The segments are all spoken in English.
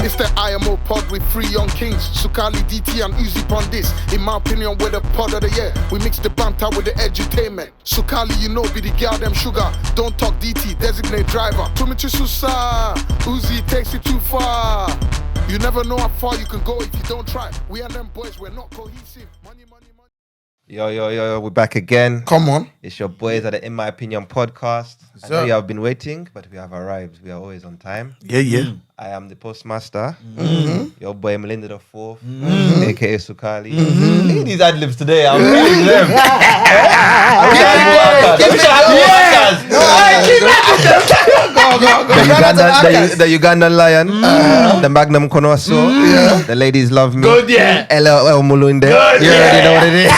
It's the IMO pod with 3 young kings. Sukali, DT and Uzi on this. In my opinion, we're the pod of the year. We mix the banter with the edutainment. Sukali, you know, be the girl them sugar. Don't talk DT, designate driver. Tumichi Susa, Uzi takes it too far. You never know how far you can go if you don't try. We and them boys, we're not cohesive. Money, money, money. Yo, we're back again. Come on. It's your boys at the In My Opinion podcast. I know you have been waiting, but we have arrived. We are always on time. Yeah. I am the postmaster. Your boy Melinda the Fourth, aka Sukali. Look at these ad-libs today. I'm feeling them. The Ugandan lion, the Magnum Konoso, the ladies love me. Good, yeah. LLL Mulunde. You already know what it is.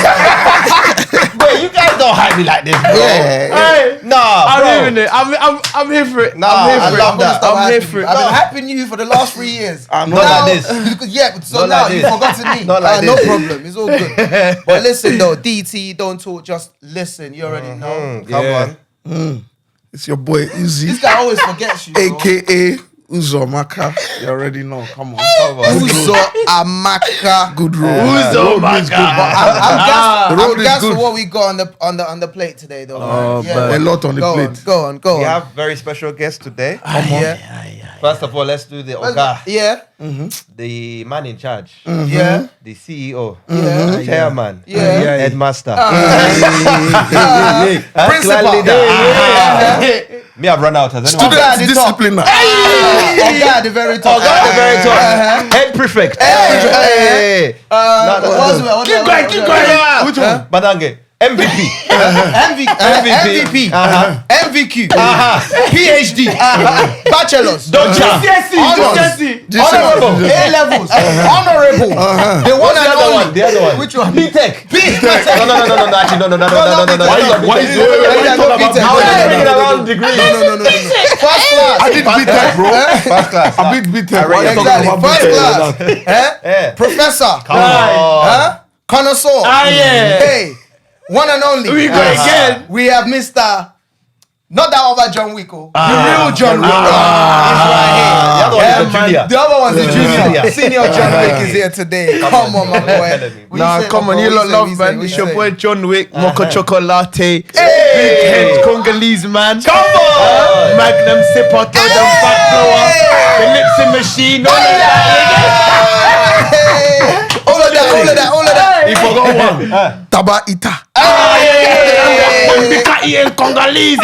Wait, you guys don't hype me like this, bro. Yeah. Hey, I'm living it. I'm here for it. Nah, I'm here I for love it. that. I'm here for it. I've been hyping you for the last 3 years. Not like this. Yeah, so Not now like you this. forgotten me. Not like No this. problem. It's all good. But listen though, DT, don't talk, just listen. You already know. Come on. It's your boy Uzi, This guy always forgets you. bro. aka Uzo Maka. You already know. Come on. Uzo Amaka. Good road. Uzo Maka. I'm gassed for what we got on the plate today, though. Oh, man. A lot on the plate. Go on. We have very special guests today. Yeah. First of all, let's do the Oga, Yeah. the man in charge, Yeah. the CEO, Yeah. chairman, Yeah. headmaster, Principal. clan leader. Me, I've run out. Has anyone? Student Discipline. Oga at the very top. Oga at the very top. Head prefect. Hey. Keep going. Which one? Badange. MVP. MVP. MVQ. PhD. Bachelors. Doctor. Honorable. A-levels. Honorable. The one and only. The other one. Which one? B-Tech. B. No. Actually, no. Why is it? How are you bringing around degrees? No. First class. I did BTEC, bro. First class. I did BTEC. Why you Exactly. talking about First BTEC? class. Professor. Come on. Connoisseur. Yeah. Hey. One and only. We go again. We have Mr. Not that other John Wick. The real John Wick. He's right here. The other one is the junior. The other one's the junior. Yeah. Senior John Wick is here today. Come on, my boy. What Nah, you say, come my on, boy? you What lot say, love, what man. say, It's what your say? boy John Wick, Mocha Chocolate, Big Head Congolese man. Come on, Magnum Sipper, the fat blower, the lipsy machine, all of that. All of that. He forgot one. Taba Ita. Congolese.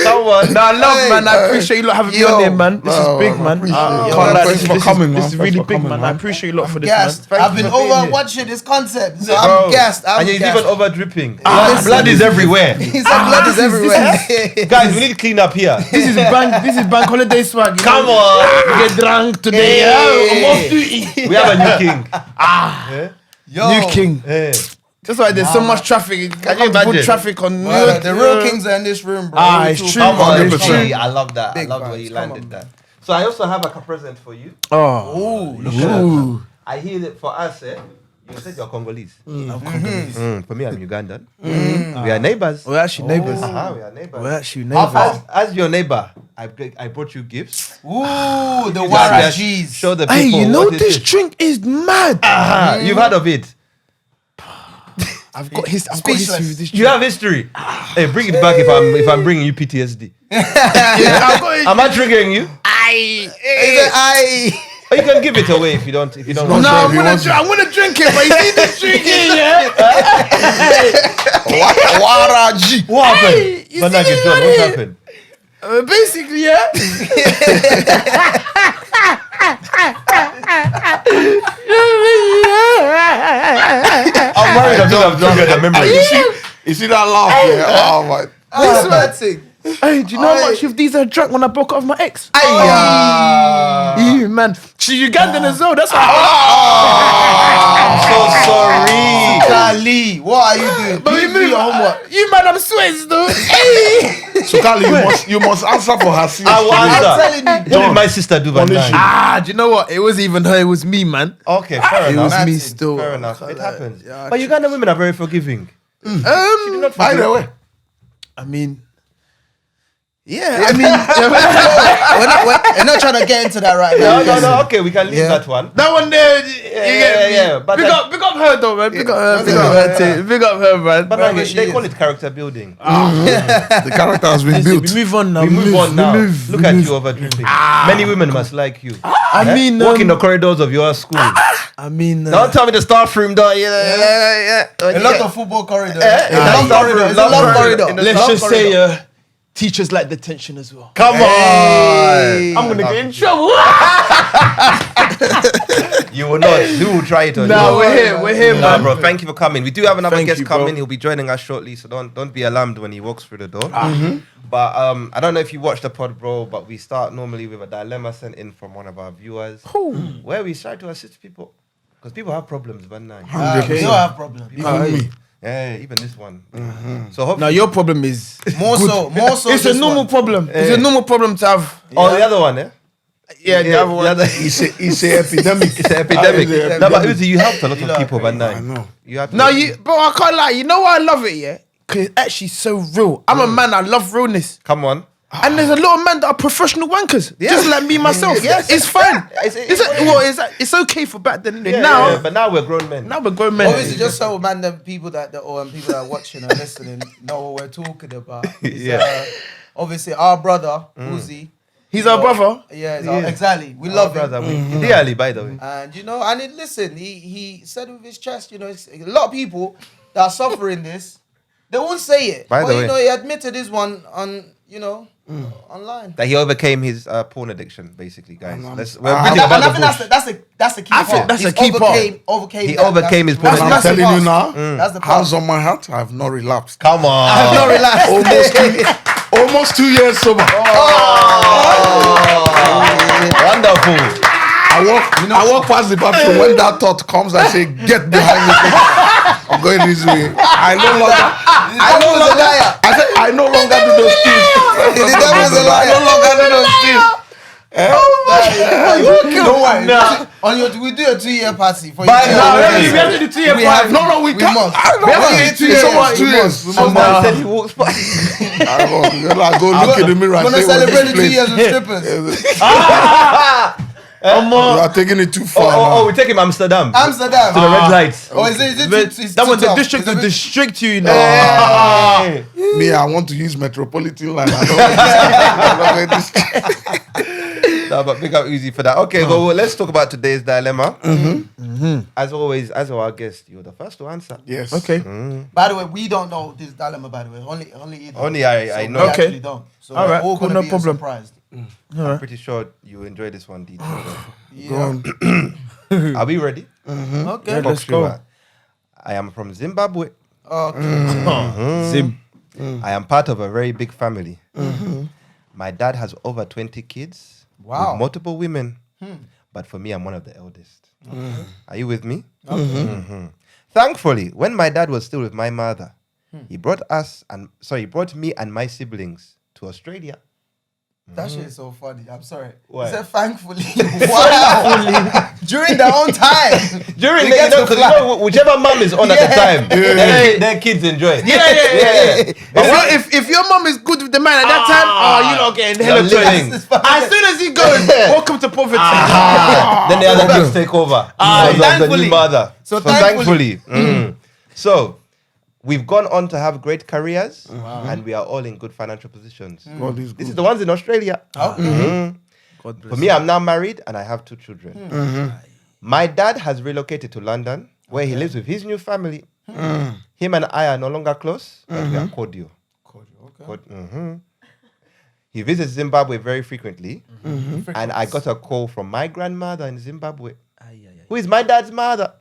Come on. Nah, love, man. I appreciate you lot having me on there, man. This is big, man. appreciate it. Can't lie, Thanks for coming, man. This is really Thanks for big, coming, man. I man. appreciate you lot for this, Gassed. man. I've been over watching this concept. So I'm gassed. And you're gassed. even over dripping. Blood is everywhere. His blood is everywhere. Guys, we need clean up here. This is bank holiday swag. Come on. We get drunk today. I'm off to eat. We have a new king. Yo. New king. Yeah. That's why there's so much traffic. Can you imagine? Put traffic on. The real kings are in this room, bro. Ah, it's true. Come on, 100%. I love that. Big I love the way vibes. you Come landed on. that. So I also have like a present for you. Oh. Ooh. I hear that for us, you said you're Congolese. I'm Congolese. For me, I'm Ugandan. We are neighbors. We're actually neighbors. We are neighbors. We're actually neighbors. As your neighbor, I brought you gifts. Ooh, the Just Wara G's. Show the people. Hey, you know what it this is. drink is mad. You've heard of it. I've got history with this drink. You have history. Hey, bring it back if I'm bringing you PTSD. I've got Am I triggering you? Or you can give it away if you don't. If you don't. No, want I'm to. gonna drink it, but you see this drink here, yeah? Wara G. What happened? Hey, you see Banana this John, one what here? happened? Basically, yeah. I'm worried I've triggered a memory. You see that laugh? Yeah. Oh my. What's that thing? Hey, do you know how much of these I drank when I broke up with my ex? You man, she's Ugandan as well. That's why. I'm so sorry. Kali, what are you doing? But You do your homework. You man, I'm Swiss, though. Sukali, you must answer for her sins I will today. answer. I'm telling you. What did my sister do back then? Do you know what? It wasn't even her. It was me, man. Okay, fair It enough. was me That's it. still. Fair enough. It happens. Yeah, But Ugandan women are very forgiving. By the way, I mean, Yeah, I mean, we're not trying to get into that right now. No. Okay, we can leave that one. That one there, Yeah. But big up her though, man. Big up her. Big up her, man. But they call it character building. The character has been built. We move on now. We move on now. Look at you over drinking. Many women must like you. I mean, walk in the corridors of your school. I mean, don't tell me the staff room door. Yeah. A lot of football corridors. Long corridor. Let's just say teachers like the tension as well. Come on. I'm gonna get in trouble. You will not. You will try it on No, we're here, man. Bro, thank you for coming. We do have another Thank guest you, bro. coming. He'll be joining us shortly, so don't be alarmed when he walks through the door. But I don't know if you watched the pod, bro, but we start normally with a dilemma sent in from one of our viewers where we try to assist people. Because people have problems, man. We all have problems. Yeah, even this one. So hopefully, Now your problem is More so. it's a normal problem. It's a normal problem to have. Oh, the other one, Yeah, the other one. It's a epidemic. It's an epidemic. No, but Uzi, you helped a lot of people, man. I know. You have to No, bro, I can't lie. You know why I love it, yeah? Because it's actually so real. I'm a man, I love realness. Come on. And there's a lot of men that are professional wankers, just like me myself. Yes. It's fine. It's okay for back then. Now, but now we're grown men. now we're grown men. Obviously, just so man, the people that people that are watching and listening know what we're talking about. Obviously, our brother Uzi. He's our brother. Yeah, exactly. We love brother. him. Dearly, by the way. And listen, he said with his chest, it's a lot of people that are suffering this. They won't say it, By the way. he admitted this one on online. That he overcame his porn addiction, basically, guys. And We're I reading about think the bush. that's the key I part. think that's He's the key part. Overcame. He overcame his porn And I'm addiction. telling you now, That's the part. hands on my heart, I have not relapsed. Come on. I'm not relaxed. Almost 2 years sober. Wonderful. I walk past the bathroom when that thought comes. I say, "Get behind me! I'm going this way." I no longer do those things. The devil is a liar. I no longer do those things. We do a 2-year party for you. We have to do 2 year party. No, we can't. must. I know. We have to do 2 years. It's almost 2 years. Somebody said he walks by. I go look in the mirror. We're and gonna say, celebrate the 2 years with strippers. You are taking it too far. We take him Amsterdam. To Amsterdam. the red lights. Oh, is it That one, the tough? district Is will it- district you now. Me, I want to use Metropolitan line. I don't No, but big up Uzi for that. Okay, well, let's talk about today's dilemma. As always, as our guest, you're the first to answer. Yes. Okay. By the way, we don't know this dilemma. By the way, only I know. We Okay. actually don't. So All right, we're all cool, gonna no be problem. surprised. I'm pretty sure you enjoy this one, D. Go on. Are we ready? Okay. Yeah, let's go. I am from Zimbabwe. Zim. I am part of a very big family. My dad has over 20 kids Wow. with multiple women. But for me, I'm one of the eldest. Are you with me? Thankfully, when my dad was still with my mother, he brought me and my siblings to Australia. That shit is so funny. I'm sorry. Why? He said thankfully. Wow. During their own time. During They get to fly. whichever mom is on at the time, their kids enjoy. Yeah. If your mom is good with the man at that time, you're not getting hella You're living. training. As soon as he goes, welcome to poverty. Then the other kids take over. Because of the thankfully. new mother. So thankfully. So we've gone on to have great careers and we are all in good financial positions. God is This is good. the ones in Australia. God For me, I'm now married and I have 2 children. My dad has relocated to London where he lives with his new family. Him and I are no longer close, but we are cordial. He visits Zimbabwe very frequently. And I got a call from my grandmother in Zimbabwe, who is my dad's mother,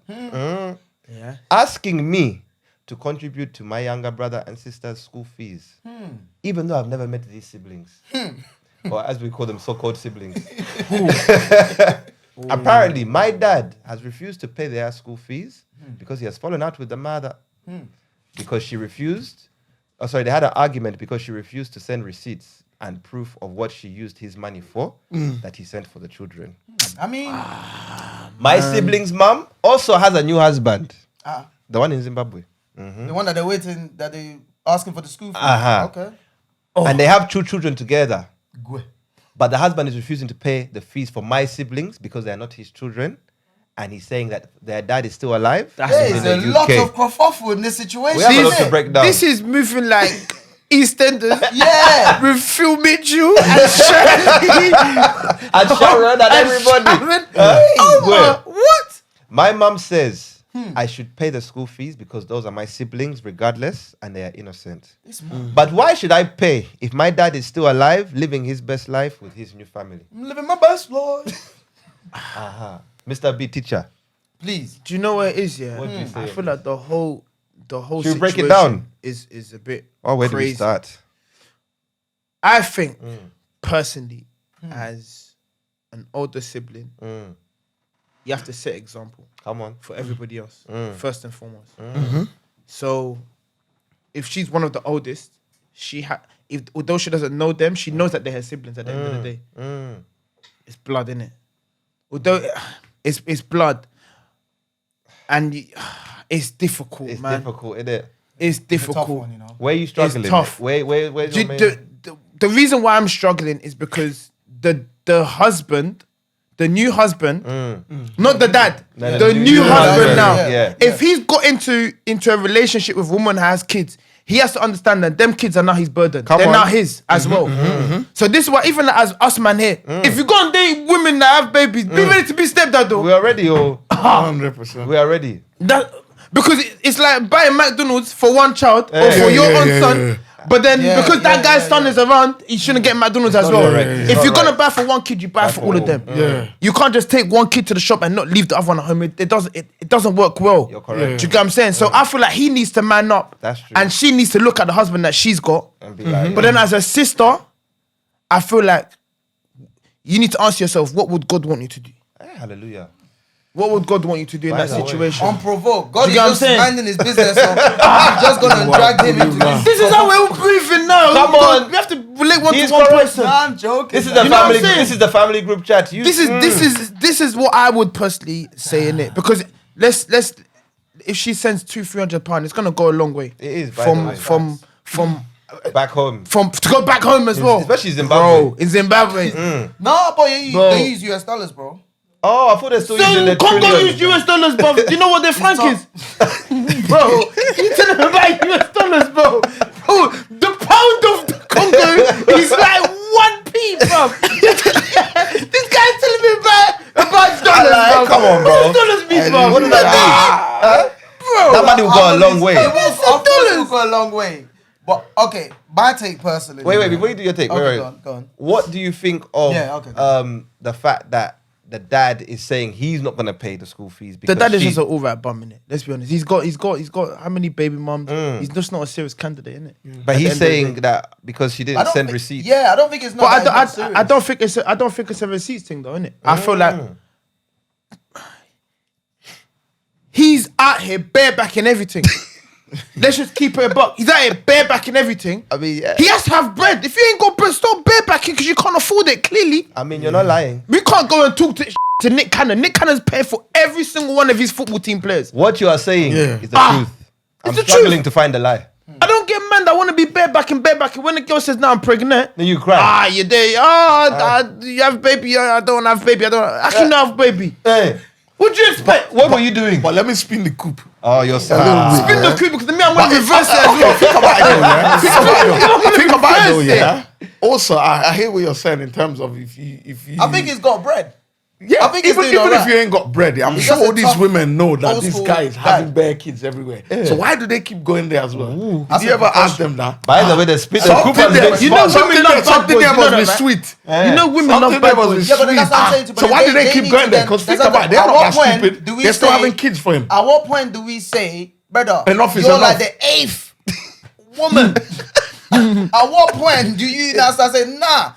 asking me to contribute to my younger brother and sister's school fees, even though I've never met these siblings. Or as we call them, so-called siblings. Apparently, my dad has refused to pay their school fees because he has fallen out with the mother. Because she refused. They had an argument because she refused to send receipts and proof of what she used his money for that he sent for the children. I mean, My sibling's mom also has a new husband. The one in Zimbabwe. the one that they're waiting, that they asking for the school fee. Uh-huh. Okay. and they have 2 children together, but the husband is refusing to pay the fees for my siblings because they are not his children, and he's saying that their dad is still alive. There is a lot of kerfuffle in this situation. We have a lot to break down. This is moving like EastEnders. Yeah. With Phil Mitchell and Shirley. And Sharon and everybody. What? My mom says I should pay the school fees because those are my siblings regardless and they are innocent. But why should I pay if my dad is still alive, living his best life with his new family? I'm living my best life. Mr. B, teacher. Please. Do you know what it is? Yeah, What do you say I on feel like the whole Should we break it situation down? is a bit Where do we crazy. start? I think personally, as an older sibling, you have to set example Come on. for everybody else first and foremost. So, if she's one of the oldest, although she doesn't know them, she knows that they're her siblings. At the end of the day, it's blood, innit? Although it's blood, and it's difficult, It's man. difficult, isn't it? It's Tough difficult. one, you know. Where are you struggling? tough. Where's your main... The reason why I'm struggling is because the husband, the new husband, not the dad, No, the new husband now. Yeah. If he's got into a relationship with a woman that has kids, he has to understand that them kids are now his burden. They're on. now his as well. So this is why, even as us man here, if you go and date women that have babies, be ready to be stepdad though. We are ready, 100%. We are ready. Because it's like buying McDonald's for one child or for your own son. But then because that guy's son is around, he shouldn't get McDonald's as well. Correct. If you're gonna buy for one kid, you buy for all of them. Yeah. You can't just take one kid to the shop and not leave the other one at home. It doesn't work well. You're correct. Do you get what I'm saying? So I feel like he needs to man up. That's true. And she needs to look at the husband that she's got. And be like, But then as a sister, I feel like you need to ask yourself, what would God want you to do? hey, hallelujah. What would God want you to do in By that the way. situation? Unprovoked. God Do is you get what I'm just saying? minding his business. So I'm just gonna drag him into this. This is how we're breathing now. Come on. We have to relate one He's to one correct. person. Nah, I'm joking. This is the You know what I'm family. saying? This is the family group chat. This is what I would personally say in it, because let's if she sends £200-300, it's gonna go a long way. It is, by the way. from back home. to go back home as well, Especially Zimbabwe. bro. In Zimbabwe, No, but Bro. they use US dollars, bro. Oh, I thought they're still using so the Congo trillions. use US dollars, bro. Do you know what their franc is, bro? You telling me about US dollars, bro? Bro, the pound of the Congo is like 1p, bro. This guy's telling me about dollars, bro. Come on, bro. What does dollars mean, bro? What does that mean? Bro, That money will go a long way. It will go a long way. But okay, my take personally. Wait, before you do your take, Okay, wait. go on. What do you think of Yeah, okay. the fact that the dad is saying he's not gonna pay the school fees because The dad is she- just an all-right bum, innit? Let's be honest. He's got how many baby mums? He's just not a serious candidate, innit? but At the he's end of the saying day. that because she I didn't don't send think- receipts. Yeah, I don't think it's not. But that serious. I don't think it's a receipts thing though, innit? I feel like he's out here barebacking everything. Let's just keep it a buck. He's out here barebacking everything. I mean, yeah. He has to have bread. If you ain't got bread, stop barebacking because you can't afford it. Clearly, I mean, you're not lying. we can't go and talk to Nick Cannon. Nick Cannon's paying for every single one of his football team players. What you are saying Yeah. is the truth. I'm the struggling truth. to find the lie. I don't get men that want to be barebacking. When the girl says, "No, I'm pregnant," Then you cry. you're there. You have baby. I don't have baby. I can have baby. Hey, What do you expect? what were you doing? But let me spin the coupe. Oh, you're little sad. bit. Spin the creep because me, I'm going to reverse it as well. Think about it, though, yeah? Think about it, though, Reverse it. yeah? Also, I hear what you're saying in terms of if you... I think he's got bread. Yeah, I think he's even doing alright. if you ain't got bread, I'm He's sure just a all these tough, women know that old this school guy is guy. having bare kids everywhere. So why do they keep going there as well? Did That's you a ever good ask them that? By the way, the spit the Something coupon there, bits. You know something women love there, bad something boys, there you know must be that, right? sweet. You know women Something love there bad must be boys. Yeah, but then that's sweet. what I'm saying to you, So but why they- do they they keep need going to there? then- Because think there's about it, a- they're at not what that point stupid. do we They're still say- having kids for him. At what point do we say, brother, Enough is you're enough. like the 8th woman? At what point do you now start saying, nah,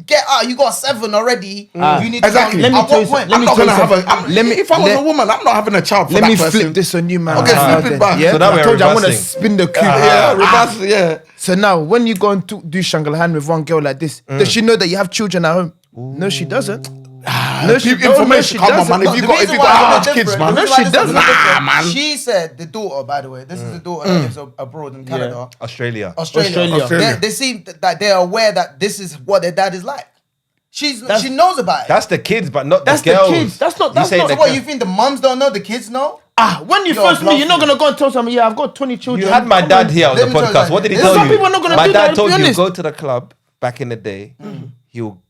get out, you got 7 already. You need to Exactly. go. Let me At tell what you point? something. I'm not tell gonna you have a. something. Let me- If I was let- a woman, I'm not having a child for Let that me person. flip this on you, man. Okay, flip it back. Yeah? So now I we're told you I'm going to reversing. spin the cube. Yeah, reverse. Yeah. So now, when you go and do Shangalahan with one girl like this, does she know that you have children at home? No, she doesn't. No, she don't. Information. Come on, man. If you got large kids, man. No, she doesn't. Nah, man. She said the daughter, by the way, this is the daughter that lives abroad in Canada. Australia. They seem that they're aware that this is what their dad is like. She knows about it. That's the kids, but not That's the girls. the kids. That's not. So what, you think the mums don't know, the kids know? When you first meet, you're not gonna go and tell someone, yeah, I've got 20 children. You had my dad here on the Let me tell you podcast. What did he something. tell Some you? people are not gonna My do that, dad let's told be you honest. go to the club back in the day. He'll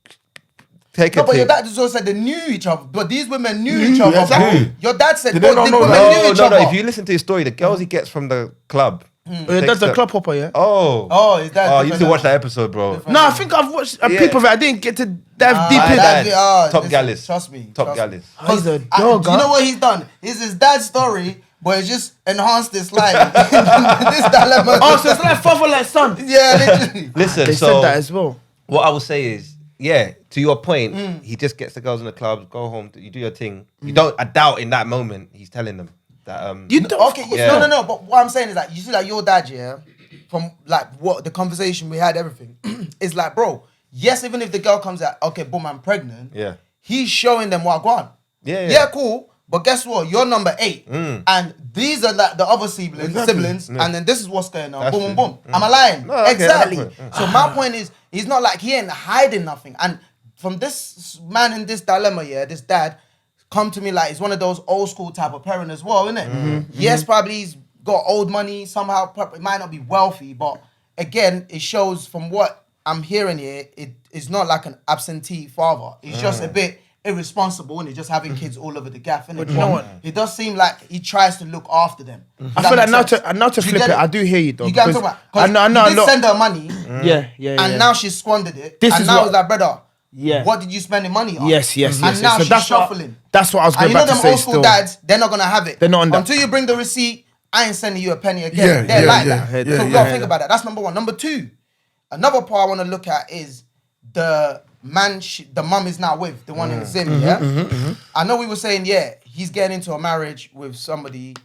take No, a but your thing. dad just also said they knew each other. But these women knew each other. exactly. Your dad said They both don't the know women that. knew each No. other. If you listen to his story, the girls he gets from the club. That's the club hopper, yeah. Oh, is that? Oh, you need to watch that episode, bro. No, I think I've watched a Yeah. peep of it. I didn't get to dive deep My in. dad, top listen, gallis. Trust me. Top gallis. He's a Do dog, you know what he's done? It's his dad's story, but it's just enhanced his life. This dilemma. Oh, so it's like father, like son. Yeah, literally. Listen, They so said that as well. what I will say is, yeah, to your point, he just gets the girls in the clubs, go home, you do your thing. You don't, I doubt in that moment, he's telling them that, You don't. Okay, Yeah. no. But what I'm saying is that you see, like your dad, yeah, from like what the conversation we had, everything, is like, bro. Yes, even if the girl comes out, okay, boom, I'm pregnant. Yeah. He's showing them what I want. Yeah. Cool. But guess what? You're number 8, and these are like the other siblings, and then this is what's going on. That's Boom, true. boom, boom. Am I lying? No, okay, exactly. that's right. So my point is, he's not like he ain't hiding nothing. And from this man in this dilemma, yeah, this dad, come to me like he's one of those old school type of parent as well, isn't it? Yes, probably he's got old money somehow. Probably might not be wealthy, but again, it shows from what I'm hearing here, it is not like an absentee father. It's just a bit irresponsible and he's just having kids all over the gaff. But you know what? It does seem like he tries to look after them. I feel like now to Do you flip get it, I do hear you though. You get what I'm because talking about? I know He did send her money, Yeah. and now she squandered it. This and is now what- it's like, brother, Yeah. what did you spend the money on? Yes. And now So she's that's shuffling. That's what I was And going you know back to them say old school still. dads, they're not gonna have it. They're not on that. Until you bring the receipt, I ain't sending you a penny again. Yeah, they're yeah, like yeah, that. yeah, So we yeah, gotta yeah. think about that. That's number 1. Number 2, another part I want to look at is the man the mum is now with, the one in Zim, yeah? I know we were saying, yeah, he's getting into a marriage with somebody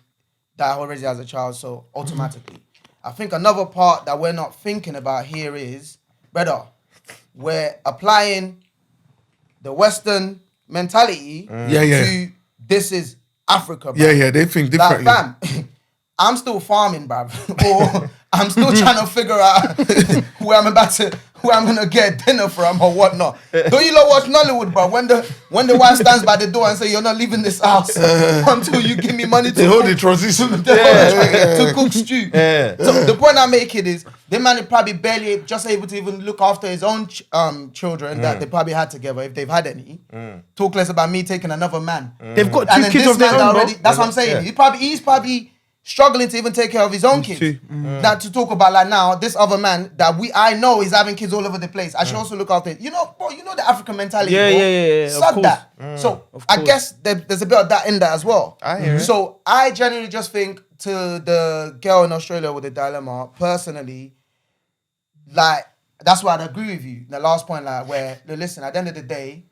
that already has a child, so automatically. I think another part that we're not thinking about here is, brother, we're applying the Western mentality to this is Africa, bro. Yeah, they think differently. Like, fam, I'm still farming, bruv. Or I'm still trying to figure out where I'm gonna get dinner from or whatnot. Don't you know watch Nollywood, bro? When the wife stands by the door and say you're not leaving this house until you give me money to They hold the cook, transition. to cook stew. Yeah. So the point I make it is the man is probably barely just able to even look after his own children that they probably had together, if they've had any. Talk less about me taking another man. They've got And 2 then kids this of their man own, bro. already, that's what I'm saying. Yeah. He's probably struggling to even take care of his own kids. too. Now to talk about like now, this other man that I know is having kids all over the place. I should also look after it. You know, bro, you know the African mentality. Yeah, bro. yeah. Of Sod course. that. So I guess there's a bit of that in there as well. I hear it. So I genuinely just think to the girl in Australia with the dilemma, personally, like that's why I'd agree with you. The last point, like where listen, at the end of the day,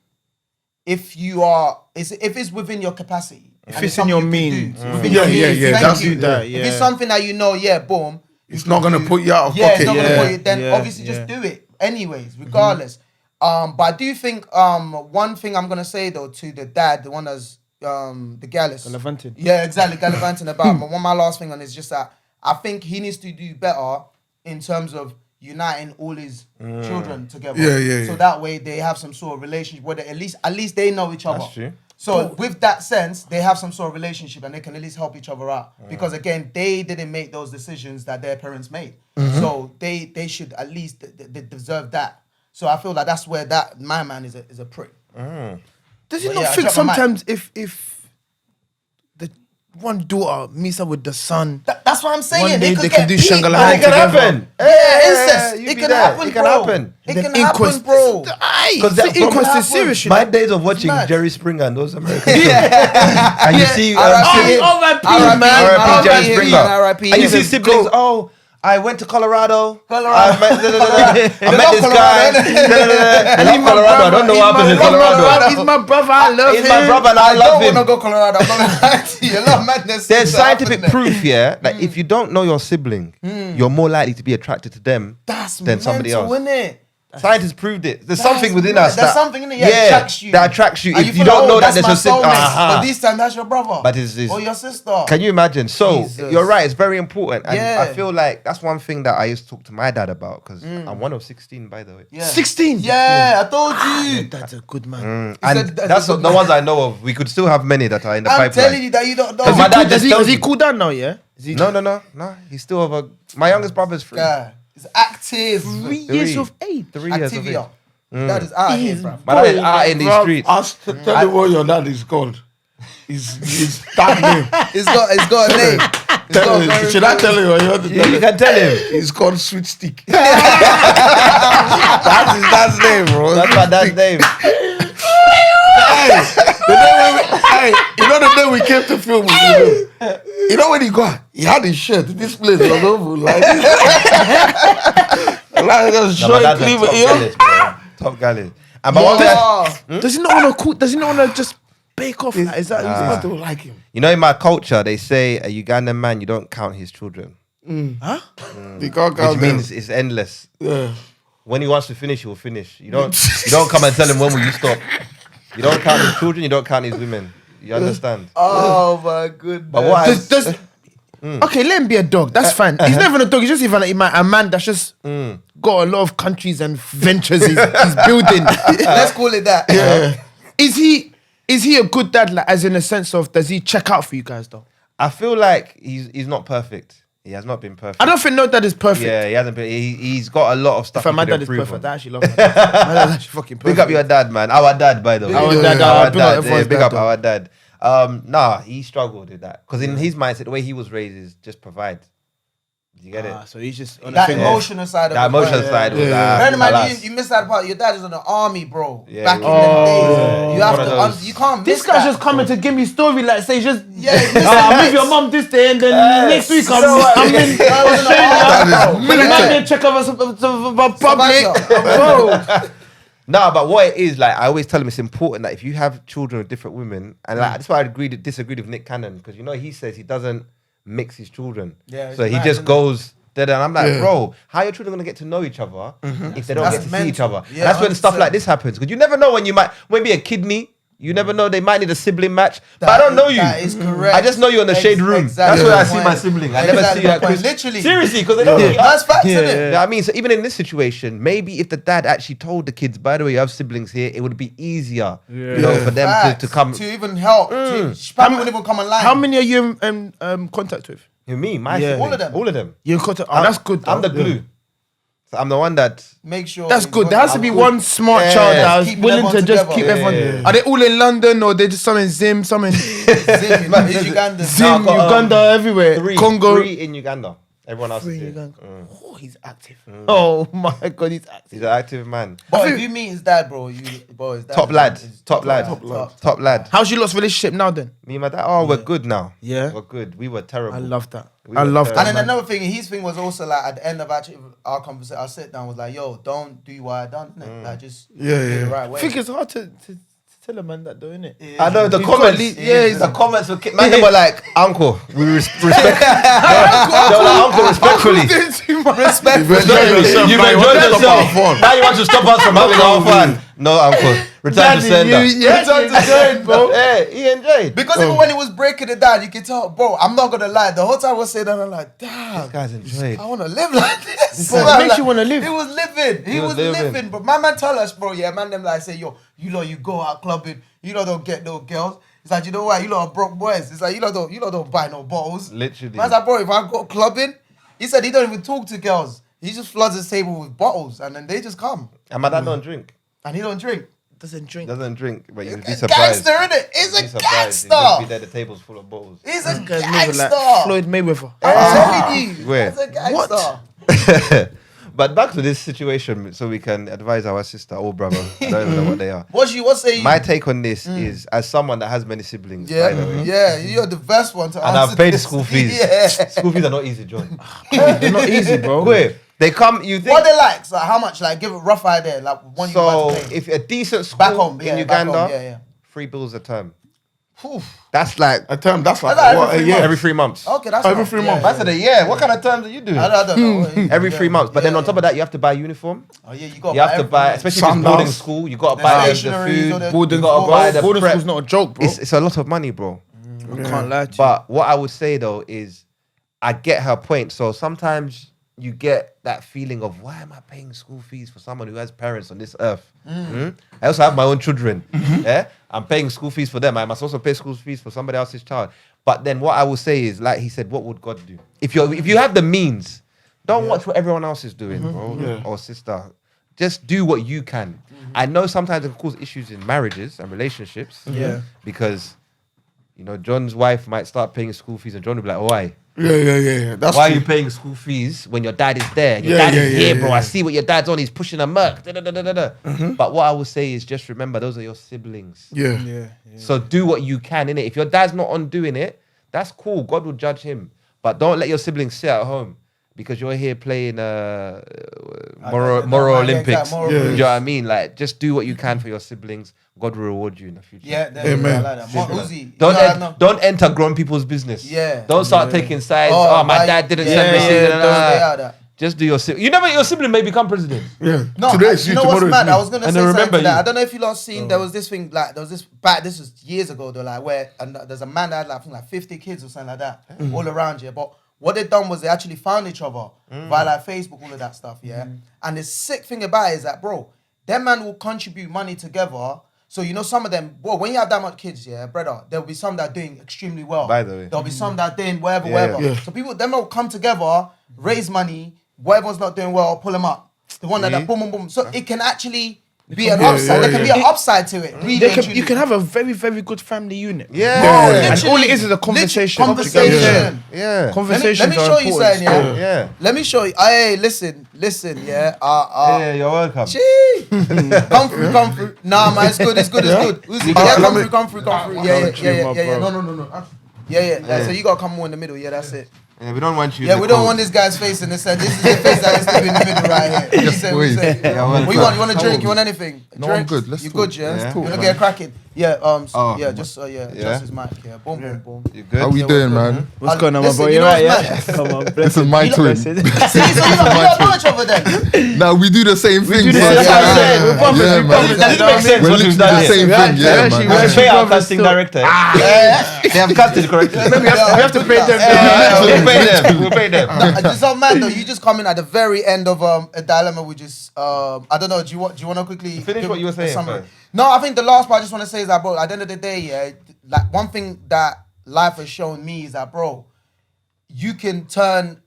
if it's within your capacity, If and it's in something your you can means. do, within Yeah, your yeah, means, yeah, thank that's- you. do that, If yeah. it's something that you know, yeah, boom. It's not gonna put you out of Yeah, pocket. it's not gonna Yeah, put you. Then yeah, obviously just yeah. do it anyways, regardless. But I do think one thing I'm gonna say though to the dad, the one that's the gallus. Gallivanting. Yeah, exactly, gallivanting about. But my last thing on is just that I think he needs to do better in terms of uniting all his children together. Yeah. So that way they have some sort of relationship where at least they know each other. That's true. So with that sense, they have some sort of relationship and they can at least help each other out. Because again, they didn't make those decisions that their parents made. So they should at least they deserve that. So I feel like that's where my man is a prick. Does he But not yeah, I think dropped my mic. sometimes if the one daughter meets up with the son, That's what I'm saying. One day they get can do beat, Shangri-La bro. It can together. happen. Yeah, incest. you It be can there. happen, It can bro. happen. It Then can happen, inquest- bro. Aye, Because the inquest is serious. you My know. days of watching mad. Jerry Springer and those Americans. Yeah. And you see, R.I.P. R.I.P. R.I.P. man. R.I.P. Jerry R.I.P. Springer. R.I.P. And you see Yes. siblings. Oh, I went to Colorado. Colorado. I met this Colorado, guy. innit? And he's Colorado. I don't know what happens in Colorado. He's my brother. I love him. He's my brother and I I love don't want to him. go Colorado. I'm not gonna lie to you. A lot of madness. There's seems to happen scientific there. proof here that if you don't know your sibling, you're more likely to be attracted to them That's than somebody else. isn't it? Scientists proved it. There's something within us. There's that, something in it that attracts you. That attracts you. And If feel you don't like, know that that's there's my a symptom. soulmate. But this time, that's your brother. But it's or your sister. Can you imagine? So Jesus. you're right. It's very important, and Yeah. I feel like that's one thing that I used to talk to my dad about because I'm one of 16, by the way. Yeah. 16. Yeah, I told you. That's a good man. And said that's that's a good the ones I know of. We could still have many that are in the I'm pipeline. telling you that you don't know. Because my dad Does just he, tells has he me. cooled down now, yeah? No. He's still of a. My youngest brother's 3. Yeah. It's active. 3 years of age. 3 years of age. Activia. That is out here, bro. My dad is out in these Rob, streets. ask, tell you what your dad is called. His that name. It's got a name. It's Tell got a him. very Should I tell you what you want to tell You him? can tell him. It's called Sweet Stick. That's his dad's name, bro. That's my dad's name. You know the day we came to film with you know when he got, he had his shirt. This place was over like this. Like just No, my showing dad's a clean, top you know? galley, bro. Top galley. And my one dad, Does he not want to cool? Does he not want to just bake off? Like, is that? I don't like him. you know, in my culture, they say a Ugandan man, you don't count his children, He can't which count them. means it's endless. Yeah. When he wants to finish, he will finish. You don't come and tell him when will you stop. You don't count his children. You don't count his women. You understand? Oh my goodness. But what? Okay, let him be a dog. That's fine. He's not even a dog. He's just even a man that's just got a lot of countries and ventures he's building. Let's call it that. Yeah. Is he a good dad? Like, as in a sense of, does he check out for you guys though? I feel like he's not perfect. He has not been perfect. I don't think no dad is perfect. Yeah, he hasn't been. He's got a lot of stuff. In fact, he my could dad is improve perfect. on. I actually love my dad. My dad's actually fucking perfect. Big up your dad, man. Our dad, by the way. Our dad, Our big up dad. everyone's Big dad, up though. our dad. Nah, he struggled with that because in his mindset, the way he was raised is just provide. You get it? So he's just on That the thing. emotional side of That it. emotional side was Bear in mind, alas. you missed that part. Your dad is in the army, bro. Yeah, Back in yeah. them days. You have One of to. those. You can't miss This guy's that. just coming to give me story, like say just Yeah, I'm with your mom this day and then next week I'm in Australia. Check over some public. Bro. Nah, but what it is, like, I always tell him it's important that if you have children with different women, and like, that's why I disagreed with Nick Cannon, because you know he says he doesn't mix his children. Yeah, so it's he mad, just isn't it? goes there, and I'm like, bro, how are your children gonna get to know each other if they don't That's get to see each mental. other? Yeah, And that's when stuff 100%. like this happens, because you never know when you might be a kidney. You never know, they might need a sibling match. But I don't know you. That is correct. I just know you in the shade room. Exactly That's where I the see my point. sibling. I never Exactly see the that. point. 'cause- Literally. Seriously, because they don't meet That's facts, Yeah. innit? you know what I mean? So even in this situation, maybe if the dad actually told the kids, by the way, you have siblings here, it would be easier, you know, for them Facts. to come. To even help. She probably wouldn't even come online. How many are you in contact with? Who, me, my Yeah. siblings, All of them. all of them. You're in contact. Oh, that's good. I'm the though. glue. So I'm the one that. Make sure. That's he's good. There has to be good. one smart Yeah. child that is Keeping willing to everyone just together. keep everyone. Yeah. Are they all in London or they just some in Zim, some in Zim, he's Ugandan. Zim, I've got, Uganda, everywhere. Congo. 3 in Uganda. Everyone else is Three in here. Uganda. Oh, he's active. Oh my God, he's active. He's an active man. But if you meet his dad, bro, his dad Top is- lad. is Top lad. Top lad. How's your lot's relationship now then? Me and my dad. Oh, we're good now. Yeah. We're good. We were terrible. I love that. We I were love terrible. that. And then man. another thing, his thing was also like at the end of actually our conversation, our sit down was like, yo, don't do what I done. innit? Like just do it the right I way. think it's hard to tell a man that though, innit? I know the He's got comments. le- yeah, he's- the comments were. Man, they were like, "Uncle, we respect." They were like, "Uncle, respectfully." Respect. You've enjoyed yourself. You've now you enjoyed want to stop our yourself. fun. Now you want to stop us from having our fun. No, uncle. Return to sender. Return to sender, bro. Hey, he enjoyed. Because even when he was breaking it down, you can tell, bro, I'm not gonna lie. The whole time I was saying that, I'm like, damn, These guys enjoyed. I wanna live like this. Bro, it Man, makes like, you wanna live. He was living. He was living. But my man tell us, bro, yeah, man, them like say, yo, you know, you go out clubbing, you know, don't get no girls. It's like, you know what? You lot are broke boys. It's like, you lot don't buy no bottles. Literally. Man's like, bro, if I go clubbing, he said he don't even talk to girls. He just floods his table with bottles, and then they just come, And my dad don't drink. and he don't drink. Doesn't drink. Doesn't drink, but you'd be A surprised. gangster, innit? He's You'd a be surprised. He'd just be gangster. there, the table's full of bottles. He's a Guys moving like gangster. Floyd Mayweather. I'm telling you. Where? He's a gangster. But back to this situation, so we can advise our sister or brother. I don't even know what they are. What say you? My take on this is, as someone that has many siblings, yeah, by the way, yeah, you're the best one to and answer I've paid this. school fees. Yeah. School fees are not easy, John. They're not easy, bro. Wait, they come. You think What they like? So how much? Like, give a rough idea. Like, one you so? want to pay. If a decent school Back home, in yeah, Uganda, back home, yeah. 3 bills a term. That's like A term, that's like That's like what, every a year. every 3 months. Okay, that's Every not- 3 months. That's a year. What kind of terms are you doing? I don't know. Every 3 months. But then on top of that, you have to buy uniform. Oh yeah, you got. You have to buy, especially if it's Sandals. boarding school, you got to buy the stationery, all food. the- Boarding You got to buy the boarding prep. school's not a joke, bro. It's a lot of money, bro. I can't lie to you. But what I would say though is, I get her point. So sometimes you get that feeling of, why am I paying school fees for someone who has parents on this earth? I also have my own children. Yeah, I'm paying school fees for them. I must also pay school fees for somebody else's child. But then what I will say is, like he said, what would God do? If you have the means, don't watch what everyone else is doing, bro or sister. Just do what you can. I know sometimes it can cause issues in marriages and relationships. Yeah. Because, John's wife might start paying school fees and John will be like, why? Yeah. That's Why are true. you paying school fees when your dad is there? Your Yeah, dad is yeah, here, yeah, bro. yeah. I see what your dad's on. He's pushing a Merc. But what I will say is, just remember, those are your siblings. Yeah. So do what you can, innit? If your dad's not on doing it, that's cool. God will judge him. But don't let your siblings sit at home because you're here playing moral Olympics. Moral You know what I mean? Like, just do what you can for your siblings. God will reward you in the future. Yeah, Amen. I like that. More Uzi. Don't enter grown people's business. Yeah. Don't start taking sides. Oh, Oh, my like- dad didn't yeah, send me. yeah, shit, don't stay out of that. Just do your sibling. You never, your sibling may become president. Yeah. No, Today is you you, know what's tomorrow mad? is I was gonna And say they something remember to that. you. I don't know if you lot seen. There was this thing like this was years ago though. Like where there's a man that had like, I think like 50 kids or something like that all around here. But what they done was they actually found each other via like Facebook, all of that stuff. Yeah. And the sick thing about it is that, bro, them man will contribute money together. So some of them, bro, when you have that much kids, yeah, brother, there'll be some that are doing extremely well. By the way. There'll be some that are doing whatever. Yeah. So them will come together, raise money. Whatever's not doing well, pull them up. The one that boom, boom, boom. So it can actually be an upside. There can be an upside to it. Really, You can have a very, very good family unit. Yeah. And all it is a conversation. Conversation. Yeah. Conversations Let me are show you important something, still. Yeah. Let me show you. Hey, listen, yeah. Yeah, you're welcome. Gee. Come through. Nah, man, it's good. Uzi, yeah, come through. Yeah. No. Yeah. So you gotta come more in the middle. Yeah, that's it. Yeah, we don't want you. Yeah, we don't want this guy's face in this side. This is the face that is in the middle right here. Yes, boys. What you want? You want a drink? You want anything? No, I'm Drink? good. Let's You talk. good, yeah? Let's You talk, wanna man. get cracking? Yeah, Yeah. Just his mic, yeah. Boom. You good? How we doing, man? What's going on, my Listen, boy? you You know right, what's yeah? Come on, This is my twin. See, so you don't know each other then. Now we do the same thing. do the son. same thing. Yeah, That's what I'm saying. man. We're Yeah, brothers. man. That makes sense. We're what literally we've the done same here. thing. Yeah, Actually, man. we're Pay our brothers casting still. director. They have casted correctly. We have to pay them. We'll pay them. It's not mad though. You just come in at the very end of a dilemma. We just I don't know. Do you want to quickly Finish give what you were a saying summary? first. No, I think the last part I just want to say is that, bro, at the end of the day, yeah, like one thing that life has shown me is that, bro, you can turn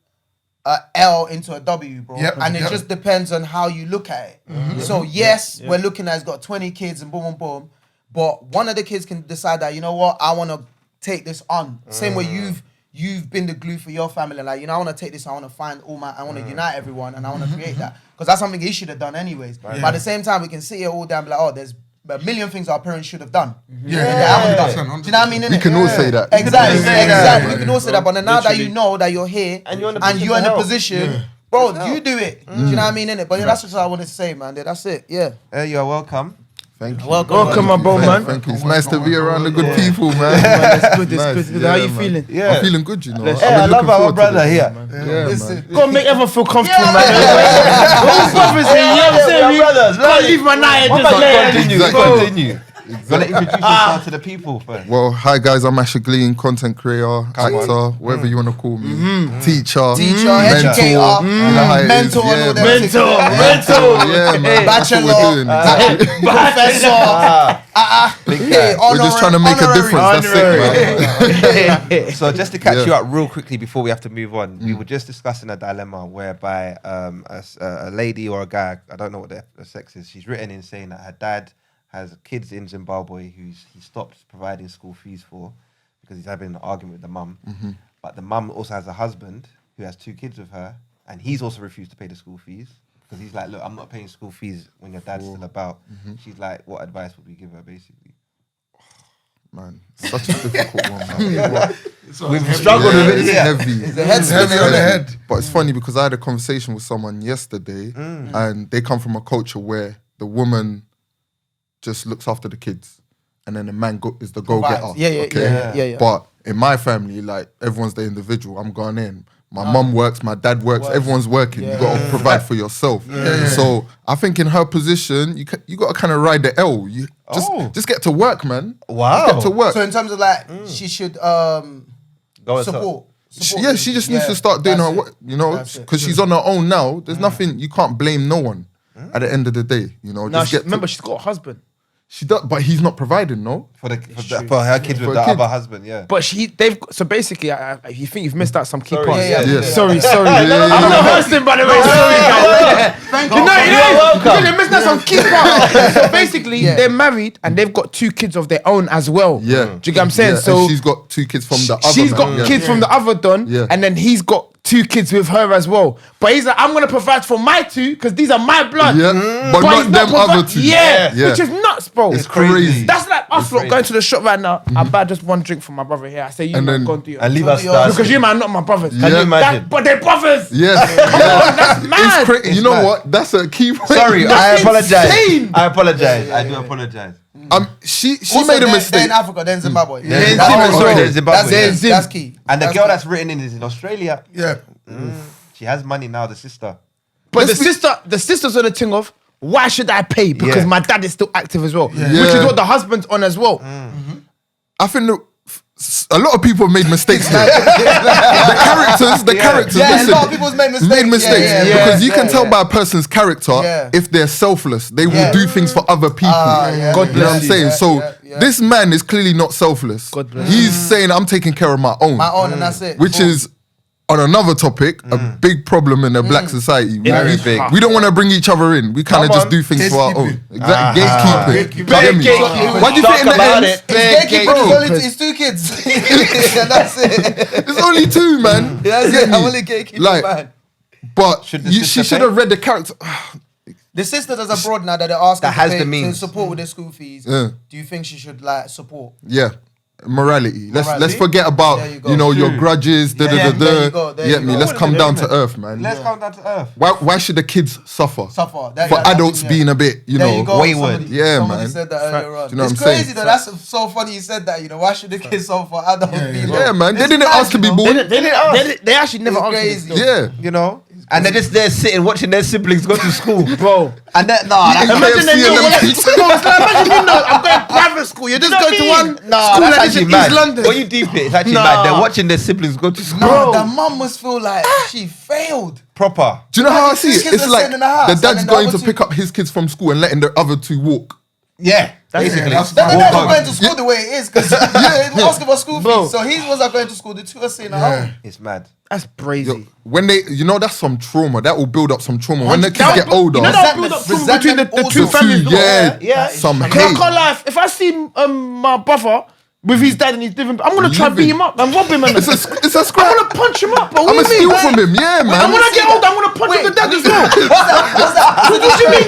a L into a W, bro. Yep, And it yep. just depends on how you look at it. So yes, we're looking at it's got 20 kids and boom. But one of the kids can decide that, you know what, I want to take this on. Same way you've been the glue for your family. Like, I want to take this, I want to find I want to unite everyone and I want to create that. Because that's something he should have done anyways. But at the same time, we can sit here all day and be like, oh, there's a million things our parents should have done. They haven't done. Do you know what I mean? We can all say that. Exactly. Yeah. We can all say that. But then now that you know that you're here And you're in a and position you're in to a help. position, bro, you do it. Do you know what I mean? But yeah, that's just what I wanted to say, man. That's it. Yeah. You're welcome. Thank you. Welcome, my bro, man. Thank you. It's nice to be around the good people, man. It's good. Nice. It's good. Yeah, How you man. feeling? Yeah. I'm feeling good, you know. Hey, I love our brother here. Yeah, man. Go and make everyone feel comfortable, Yeah, man. All brothers here, you know what I'm saying? brothers. Can't leave my night What just about like continue? You're gonna introduce yourself to the people first. Well, hi guys, I'm Asher Glean, content creator, actor, whatever you want to call me, teacher, educator, mentor, you know how it is, mentor, yeah, all them man. things. Yeah, man. That's what we're doing. Exactly. Professor. We're just trying to make a difference. That's it, man. So just to catch Yeah. you up real quickly before we have to move on, we were just discussing a dilemma whereby a lady or a guy, I don't know what their sex is, she's written in saying that her dad has kids in Zimbabwe who he stopped providing school fees for because he's having an argument with the mum. But the mum also has a husband who has 2 kids with her, and he's also refused to pay the school fees because he's like, look, I'm not paying school fees when your dad's still about. She's like, what advice would we give her, basically? Man, such a difficult one, man. We've struggled with it It's here. heavy. The head's Heavy spinning, on the isn't it? head. But it's funny because I had a conversation with someone yesterday and they come from a culture where the woman just looks after the kids and then the man is the go-getter. Yeah. But in my family, like everyone's the individual. I'm going in. My mum works, my dad works, everyone's working. You got to provide for yourself. So I think in her position, you got to kind of ride the L. You just get to work, man. Wow. Just get to work. So in terms of like, she should support. She just needs to start doing her work, you know, because she's on her own now. There's nothing, you can't blame no one at the end of the day, you know. No, Just remember, she's got a husband. she does, but he's not providing, no? For her kids with the other husband, yeah. But so basically, you think you've missed out some key parts. Yeah. Sorry. I'm not hosting, by the way. Sorry, guys. Thank You know, they missed out some key parts. So basically, Yeah. they're married and they've got 2 kids of their own as well. Yeah. Do you get what I'm saying? Yeah, So and she's got 2 kids from the other she's man. got Yeah. kids from the other Don, Yeah. and then he's got 2 kids with her as well. But he's like, I'm gonna provide for my 2 because these are my blood. Yeah, but he's not them other 2. Yeah, which is nuts, bro. It's crazy. That's like us lot crazy. going to the shop right now. I buy just 1 drink for my brother here. I say, you And man, then- go and do your And leave thing. us stars. Because you man, not my brothers. Can you imagine? But they're brothers. Yes. That's mad. It's crazy. You know mad. what? That's a key point. Sorry, I That's apologize. insane. I apologize. I do apologize. She Also, made a they're mistake. in Africa, they're in Zimbabwe. They're in That's Zimbabwe. also- Sorry, they're in Zimbabwe, That's yeah. that's key. And the That's girl key. that's written in is in Australia. Yeah. She has money now, the sister. But the sister's on the thing of, why should I pay? Because Yeah. my dad is still active as well. Which Yeah. is what the husband's on as well. I think a lot of people have made mistakes there. the characters. Yeah, listen, a lot of people's made mistakes. Yeah, because you can yeah, tell yeah. by a person's character Yeah. if they're selfless. They will Yeah. do things for other people. yeah, God, you know what I'm yeah, saying? yeah, So yeah. this man is clearly not selfless. God bless He's saying I'm taking care of my own, My own, and that's it. which Boom. is on another topic, a big problem in the black society. Very big. We don't want to bring each other in. We kind of Come just on. do things for our own. Gatekeeping. Exactly. Gatekeeping. Gatekeeping. Get me? Gatekeeping. Why do you think in the Talk end? about it. Gatekeeping is Bro. only it's 2 kids. And that's it. There's only 2, man. That's Get it. me? I'm only gatekeeping, Like, man. But Should the she sister should pay? have read the character. The sister that's abroad now that they're asking That has to, the pay, to means. support with their school fees. Yeah. Do you think she should like support? Yeah. Morality. Let's Morality? forget about There you go. your grudges. there you go, there you Get me. go. Let's come down to earth, man. Let's come down to earth. Why should the kids suffer? Suffer. For adults being a bit, you There know, you go. wayward. Yeah, somebody man. said that earlier on. Do you know It's what I'm crazy saying? though. That's so funny you said that. You know, why should the kids suffer for adults being Yeah, man. They It's didn't mad, ask to be you know? born. They actually never It's answered crazy. this. Yeah. You know? And they're just there sitting, watching their siblings go to school. Bro. And that, that's Imagine they KFC know and what- them Bro, it's like, imagine you know, I'm going private school. You're just going to one school that's like this actually in mad. East London. When you deep it, it's actually Nah. mad. They're watching their siblings go to school. No, the mum must feel like she failed. Proper. Do you know how I see These it? kids It's are like sitting in the house, the and dad's then the going other to two- pick up his kids from school and letting the other 2 walk. Yeah. Basically. They're not even going to school the way it is because we're asking for school fees. So his ones are going to school. The 2 are sitting at home. It's mad. That's crazy. When they, that's some trauma. That will build up some trauma. When the kids That get will- older, You know that build up Resentment between the also. two families. yeah, some Because I hate. can't lie. If I see my brother with his dad and he's living, I'm gonna try to beat him up and rob him. And It's a I'm scrap. gonna punch him up. But I'm what gonna do you steal mean? from him. Yeah, man. And when I get older, I'm gonna punch the dad as well. What do you mean?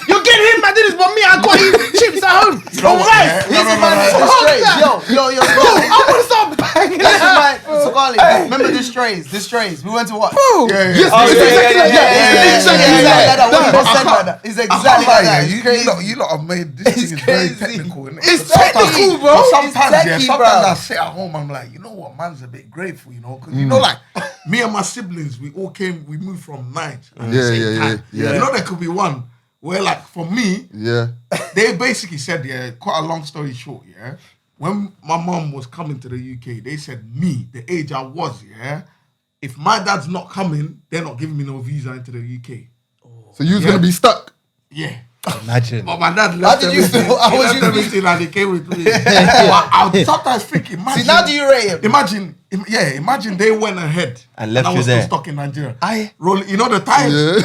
You're getting him, man. Did this, but me, I got his chips at home. Alright. Here's a man with the strays. Yo. I'm gonna start banging. Listen, man. Sukali, remember the strays? The strays. We went to watch. Yes, It's exactly like that. It's crazy. You lot have made this It's thing is very crazy. technical. Innit? It's technical, bro. But sometimes, It's techie, sometimes bro. I sit at home, I'm like, you know what, man's a bit grateful, because you know, like me and my siblings, we moved from Niger at the same time. You know, there could be one where, like, for me, they basically said, quite a long story short, when my mom was coming to the UK, they said me, the age I was, if my dad's not coming, they're not giving me no visa into the UK. So you was gonna be stuck? Yeah. Imagine. But my dad left How did you everything. feel? How He was left you everything and he came with me. But I would sometimes think, imagine. See, now do you rate him? Imagine they went ahead And left I you was there. still stuck in Nigeria. Aye. Rolling, you know the tires?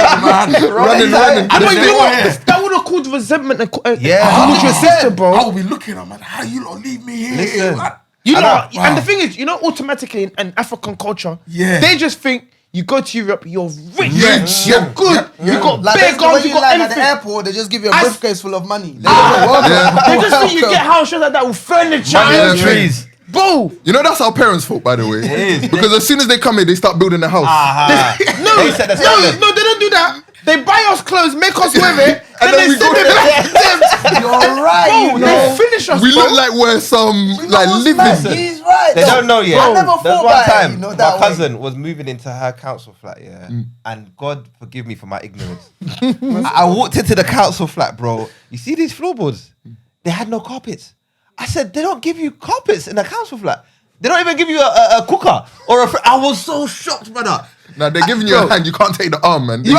Running. I know, They you know were what? here. That would have caused resentment towards your I sister, bro. will be looking, I'm like, how you lot leave me here? Listen. Like, You know, Wow. and the thing is, automatically in African culture, Yeah. they just think you go to Europe, you're rich, Yeah. you're good, you got Like big when guns, you you got land at the everything. airport, they just give you a I- briefcase full of money. They just They just think you get house shows like that with furniture. Money on and- trees. Bro, You know that's our parents' fault, by the way. It is. Because as soon as they come here, they start building a house. no, They set the standard. no, they don't do that. They buy us clothes, make us wear it, and then they we send go it back to them. You're right. Bro, We look like we're some like living. He's right. They don't know yet. I never There's thought one about time, it, my that cousin was moving into her council flat, and God forgive me for my ignorance. I walked into the council flat, bro. You see these floorboards? They had no carpets. I said, they don't give you carpets in a council flat. They don't even give you a cooker or a. I was so shocked, brother. Now they're giving you a hand. You can't take the arm, man. No,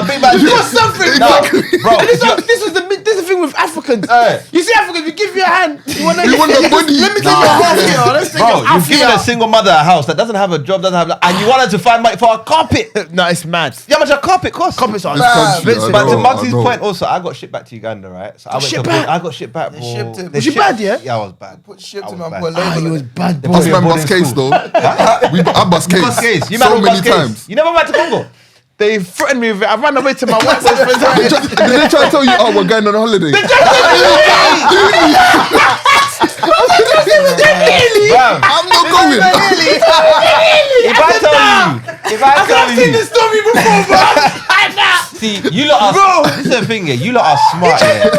big man. You got something, Exactly. bro. This is the thing with Africans. You see Africans, we give you a hand. You want You want the body? Let me take your half here. Let's take Bro, your half you've given here. a single mother a house that doesn't have a job, and you want her to find money for a carpet. No, it's mad. Yeah, how much a carpet costs? Carpets are country, expensive. But to I Muggsy's know. point, also, I got shipped back to Uganda, right? So I went shipped to back? I got shipped back, bro. They shipped him. They Was you shipped- bad, yeah? Yeah, I was bad. Shipped I him was and bad. put a label on it. bad, They That's put me my in bus boarding case school. though. I bus case. Bus case. You so man on many bus case. times. You never went to Congo? They threatened me with it. I ran away to my white boy's friend's house. Did they try to tell you, oh, we're going on a holiday? Bro, I'm not going. if I tell I've seen you, this story before, bro. see, you lot are. This is the thing, yeah. You lot are smart, yeah.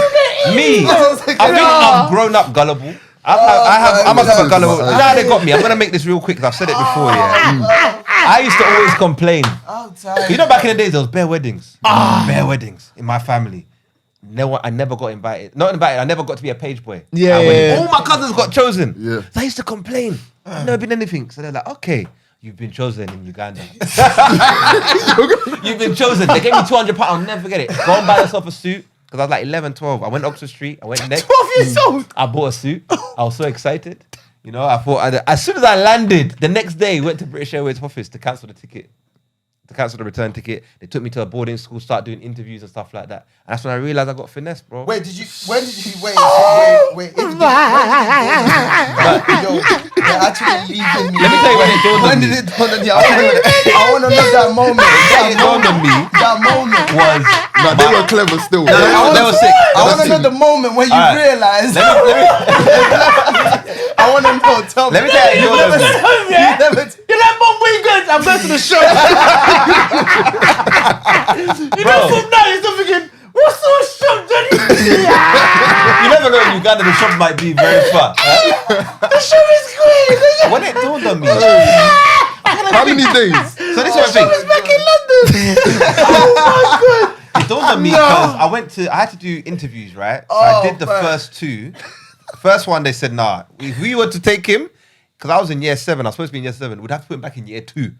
Me, I think I'm grown up gullible. I'm a God. gullible. Now they got me. I'm gonna make this real quick because I've said it before, yeah. I used to always complain. I'm tired. You know, back in the days, there was bare weddings. Bare weddings in my family. I never got invited. Not invited, I never got to be a page boy. Yeah, At weddings. yeah. All my cousins got chosen. Yeah. So I used to complain. I've never been anything. So they're like, okay, you've been chosen in Uganda. You've been chosen. They gave me £200. I'll never forget it. Go and buy yourself a suit. Because I was like 11, 12. I went Oxford Street. I went next. 12 years old. I bought a suit. I was so excited. You know, I thought, as soon as I landed, the next day, went to British Airways office to cancel the ticket. To cancel the return ticket. They took me to a boarding school, start doing interviews and stuff like that. And that's when I realized I got finessed, bro. When did you? Wait. They're actually leaving me. Let me tell you when it dawned on When me. did it dawn on you? I want to know that moment. When it dawned on me That moment. was... No, they were clever still. They were sick. I want to know the moment when you Alright. realized. I want to know. Tell me. Let me tell you, You never told me. You never t- You're like, Mom, where you going? I'm going to the shop. You know, from now, you're still thinking, what's the shop, Johnny? You never know in Uganda, the shop might be very far. The shop is great. When it dawned on me... How many days? So this is what I think. Back in London. Oh, my God. It dawned on me because I had to do interviews, right? So I did the first two. The first one, they said, nah, if we were to take him, because I was in year 7, I was supposed to be in year 7, we'd have to put him back in year 2. So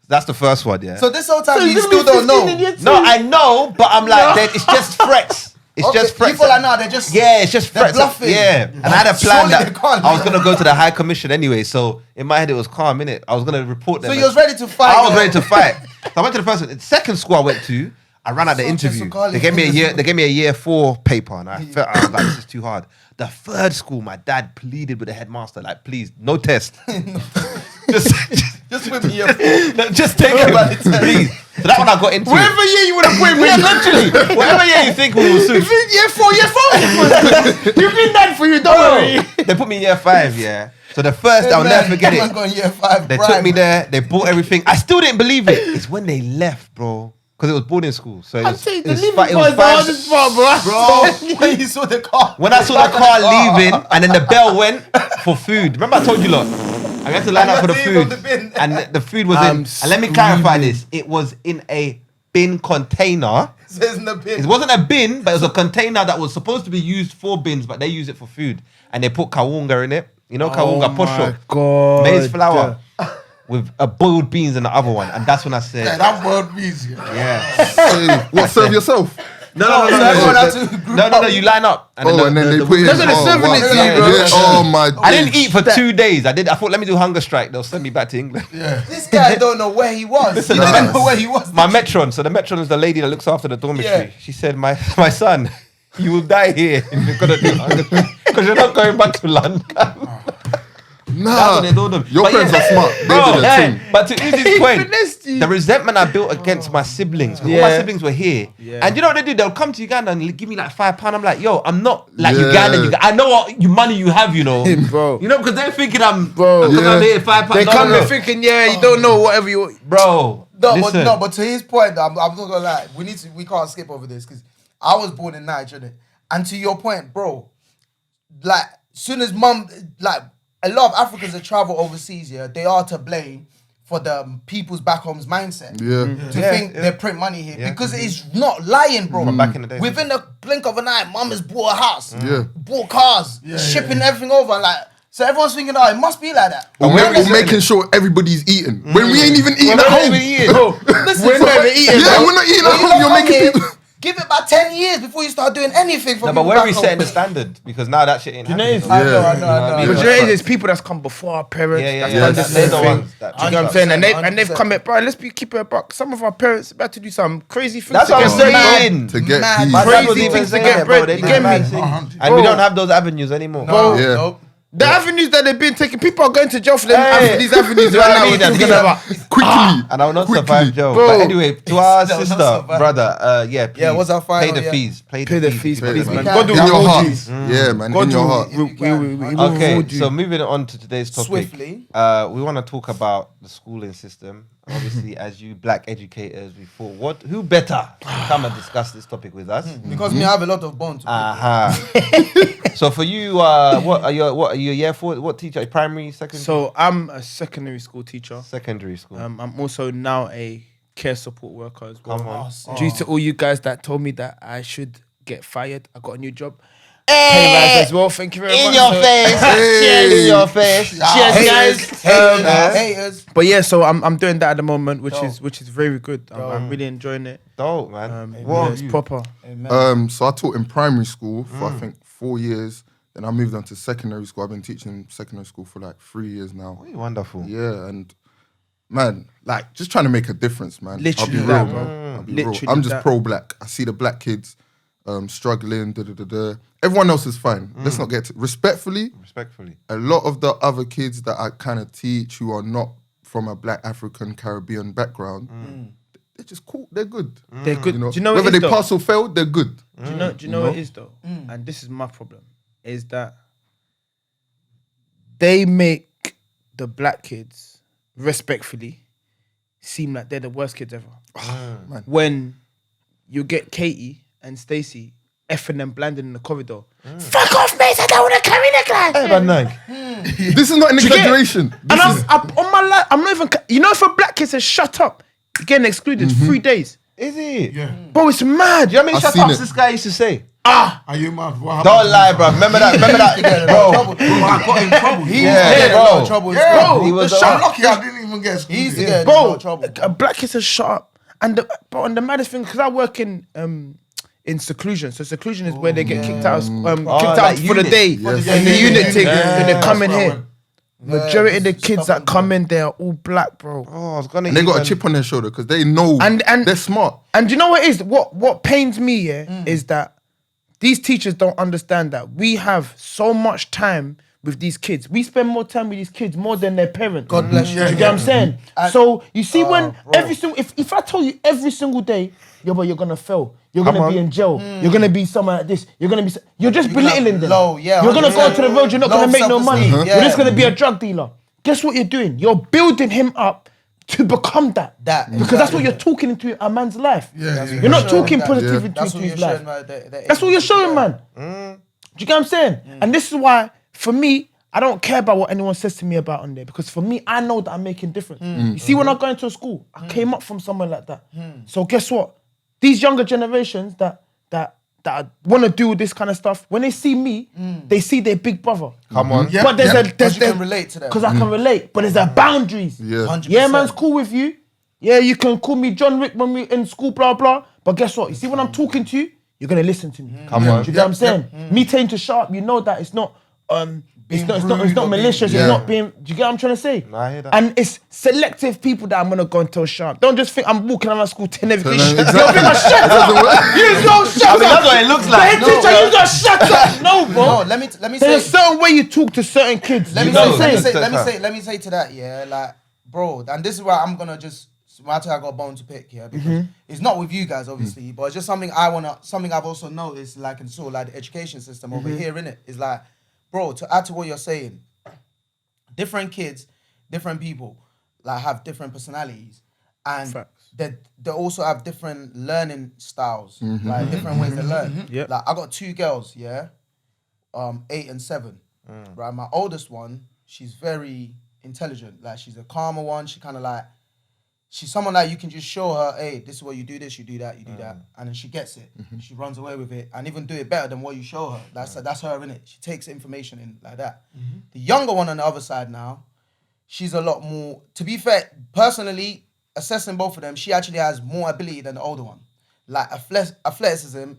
that's the first one, yeah. So this whole time You're you gonna be still don't 15 in know. year two. No, I know, but I'm like, it's just threats. It's Okay, just threats. You feel like nah, they're just. Yeah, it's just They're threats. bluffing. Yeah, and I had a plan Surely that they can't. I was gonna go to the High Commission anyway. So in my head, it was calm, innit? I was gonna report them. So you was ready to fight. I was ready to fight. So I went to the first one. The second school I went to, I ran out the Such a interview. Sukali. They gave me a year 4 paper, and I was like, this is too hard. The third school, my dad pleaded with the headmaster, like, please, no test. Just with me. Your No, just take him, please. So that one I got into. Whatever year you would have put him Yeah, in. literally. Whatever year you think we will soon. Year 4. You've been done for you, don't worry. They put me in year 5, yeah. So the first, I'll never forget I'm it. going year 5. They took me there, they bought everything. I still didn't believe it. It's when they left, bro. Because it was boarding school. So it I'm was, saying it the was, living fi- it part was is the five. hardest part, bro. When you saw the car. When I saw the car leaving and then the bell went for food. Remember I told you, lot, I had to line up for the food. And the food was in. And let me clarify this. It was in a bin container. Says in the bin. It wasn't a bin, but it was a container that was supposed to be used for bins, but they use it for food. And they put kawunga in it. You know kawunga, posho, God. maize flour with boiled beans in the other one. And that's when I said, Yeah, that word means yeah. Hey, what, serve yourself? No, everyone had to group no, you line up. And then they put it in. That's what they're serving it to you, bro. Yeah, oh my I didn't days. eat for 2 days. I thought, let me do hunger strike. They'll send me back to England. This guy don't know where he was. He didn't know where he was. My matron. So the matron is the lady that looks after the dormitory. Yeah. She said, my son, you will die here if you're gonna do hunger strike because you're not going back to London. That's Nah, what they told them. your But friends yeah, are smart. They Bro, did a thing. but to Uzi's point, finessed you. the resentment I built against my siblings, because all my Yeah. siblings were here, and you know what they do? They'll come to Uganda and give me like £5. I'm like, yo, I'm not like Yeah. Ugandan. I know what money you have, you know, Bro. You know, because they're thinking I'm, Bro. because I'm Yeah. here £5. They No, come no, there no. thinking, yeah, you don't know whatever you want. Bro. Listen. But to his point, I'm not gonna lie. We can't skip over this because I was born in Nigeria, and to your point, bro, like, soon as mum, like, a lot of Africans that travel overseas, yeah, they are to blame for the people's back home's mindset. Yeah. To think they print money here. Because it's not lying, bro. From back in the day. Within the blink of an eye, mum has bought a house, Yeah. bought cars, shipping everything over. Like, so everyone's thinking, oh, it must be like that. Or making sure everybody's eating. When we ain't even eating at home. Listen, We're not even eating. Yeah, we're not eating at home. You're making people... Give it about 10 years before you start doing anything for No, people but where are we back setting the home. standard? Because now that shit ain't happening. I know. But there's people that's come before our parents. That's Yeah. done the They're same the thing. ones that- Do you know what I'm saying? And 100%. they've come at, bro. Let's keep it a buck. Some of our parents about to do some crazy things. That's to what I'm get bread. saying. To get Mad. peas. My dad was Crazy even things to saying get that, bread, bro. They you did get mad me? things. And we don't have those avenues anymore. Bro, Yeah. Nope. the avenues that they've been taking, people are going to jail for them. Hey. These avenues You know right what I now. mean? We're That's talking gonna- about. Quickly. And I will not Quickly. survive jail. Bro. But anyway, to our Still not sister, survive. brother, please. what's our final, Pay the yeah? fees. Pay the fees, man. please, man. In God will your reward heart. you. Yeah, man. God In your will- heart. we will Okay, reward you. so moving on to today's topic. Swiftly. We want to talk about the schooling system. Obviously, as you black educators, we thought, who better to come and discuss this topic with us? Because me, I have a lot of bones. So for you, what are you year 4? What teacher? Primary, secondary? So I'm a secondary school teacher. Secondary school. I'm also now a care support worker as well. Come on. Due to all you guys that told me that I should get fired, I got a new job. Pay rise as well. Thank you very much. In your face. Hey. In your face. Cheers, guys. Haters. But yeah, so I'm doing that at the moment, which is very good. I'm really enjoying it. Dope, man. Yeah, it's proper. So I taught in primary school for I think 4 years. Then I moved on to secondary school. I've been teaching secondary school for like 3 years now. Wonderful. Yeah, and man, like just trying to make a difference, man. Literally I'll be that, real, bro. man. I'll be Literally real. I'm just that. pro-black. I see the black kids struggling. Everyone else is fine. Let's not get to, respectfully. A lot of the other kids that I kind of teach who are not from a black African Caribbean background, they're just cool. They're good. They're good. You know? Do you know whether what it they is, though? pass or fail, they're good. Do you know what it is though? And this is my problem, is that they make the black kids, respectfully, seem like they're the worst kids ever. Man. When you get Katie and Stacey effing and blanding in the corridor. Fuck off, mate! I don't want to carry the glass. This is not an exaggeration. And I'm on my life. I'm not even. You know, if a black kid says shut up, you're getting excluded 3 days. Is it? Yeah. Bro, it's mad. Do you know how many I've shut seen ups it. this guy used to say? Are you mad? What happened? Don't lie, bro. Remember that, bro. I got in trouble. Yeah, bro. Trouble. Bro, He was I'm lucky I didn't even get He used to excluded. get in a lot Bro, of trouble. a black kid says shut up. And the maddest thing, because I work in seclusion. So seclusion is where they get kicked out like for the unit. day. Yes. In the unit thing. Yeah. And they come in That's here. what I Majority of the kids that come in, they are all black, bro. Oh, I was gonna. And they got a chip on their shoulder because they know And they're smart. And do you know what it is? What pains me, is that these teachers don't understand that we have so much time with these kids. We spend more time with these kids more than their parents. God bless you. Do you get what I'm saying? So you see when bro. every single if I tell you every single day, yo, but you're gonna fail. You're gonna be in jail. You're gonna be somewhere like this. You're just belittling them. low, yeah, You're gonna go 100%. to the road. You're not Low gonna make no money. self-esteem, You're just yeah. gonna be a drug dealer. Guess what you're doing? You're building him up to become that. Because that's what you're talking into a man's life. You're not talking positivity That's into what you're his life. showing, man. That's what you're showing, man. Do you get what I'm saying? And this is why, for me, I don't care about what anyone says to me about on there, because for me, I know that I'm making difference. You see, when I go into a school, I came up from somewhere like that. So guess what? These younger generations that want to do this kind of stuff, when they see me, they see their big brother. Come on. Yeah. But there's You can relate to them. because I can relate, but there's a boundaries. Yeah. 100%. Yeah, man's cool with you. Yeah, you can call me John Wick when we're in school, blah, blah. But guess what? You see, when I'm talking to you, you're going to listen to me. Come on. Do you get what I'm saying? Me telling to shut up, you know that it's not it's not malicious, Yeah. it's not being, do you get what I'm trying to say? Nah, I hear that. And it's selective people that I'm going to go and tell shut up. Don't just think I'm walking around school telling everybody, Exactly. shut up. Shut up. You don't shut up. That's what it looks like. The head teacher, you just shut up. No, bro. No, let me There's say. a certain way you talk to certain kids. Let me You know what I'm say, saying? let me say to that, yeah, like, bro, and this is why I'm gonna just, I got a bone to pick, yeah, because it's not with you guys, obviously, but it's just something something I've also noticed, like in sort of like the education system over here, innit, is like, bro, to add to what you're saying, different kids, different people, like have different personalities, and Facts. they also have different learning styles, like different ways to learn. Yep. Like I got 2 girls, yeah. 8 and 7. Right, my oldest one, she's very intelligent. Like she's a calmer one. She kind of like, she's someone that you can just show her, hey, this is what you do, this, you do that, you do that, and then she gets it. She runs away with it, and even do it better than what you show her. That's her, innit? She takes information in like that. The younger one on the other side now, she's a lot more. To be fair, personally, assessing both of them, she actually has more ability than the older one. Like athleticism,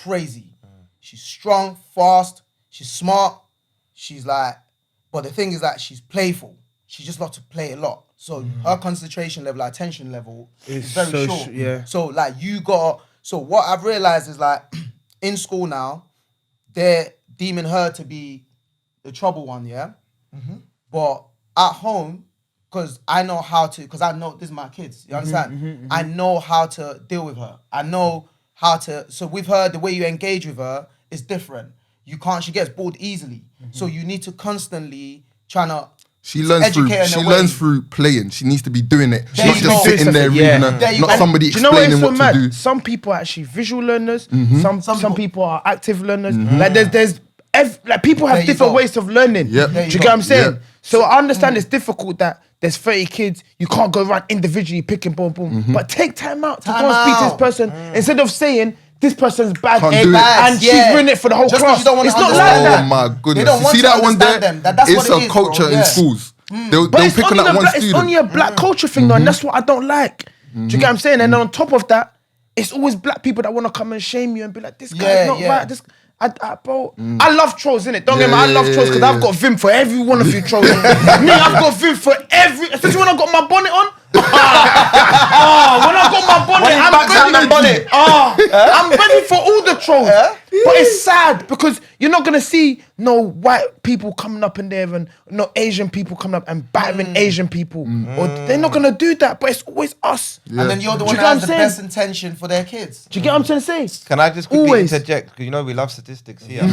crazy. She's strong, fast. She's smart. She's like, but the thing is that she's playful. She just loves to play a lot. So her concentration level, attention level is very short. So like so what I've realized is like in school now, they're deeming her to be the trouble one, yeah? But at home, because I know this is my kids, you understand? I know how to deal with her. I know how to, so with her, the way you engage with her is different. She gets bored easily. So you need to constantly trying to She learns through playing. She needs to be doing it. She's not just sitting there reading her, not somebody explaining what to do. Some people are actually visual learners. Some people are active learners. Like there's people have different ways of learning. Do you get what I'm saying? So I understand it's difficult that there's 30 kids, you can't go around individually picking boom, but take time out to go and speak to this person instead of saying this person's bad and she's ruined it for the whole class. It's not like that. Oh my goodness! You see that one there? It's a culture in schools. They'll pick on that one student. It's only a black culture thing though, and that's what I don't like. Do you get what I'm saying? And then on top of that, it's always black people that want to come and shame you and be like, this guy's not right. Bro, I love trolls, innit? Don't get me, I love trolls because I've got vim for every one of you trolls. Me, I've got vim for especially when I got my bonnet on. When I got my bonnet, I'm ready for all the trolls. But it's sad because you're not gonna see no white people coming up in there and no Asian people coming up and battering Asian people. Or they're not gonna do that, but it's always us. And then you're the one that has the best intention for their kids. Do you get what I'm trying to say? Can I just quickly interject? Because you know we love statistics here. We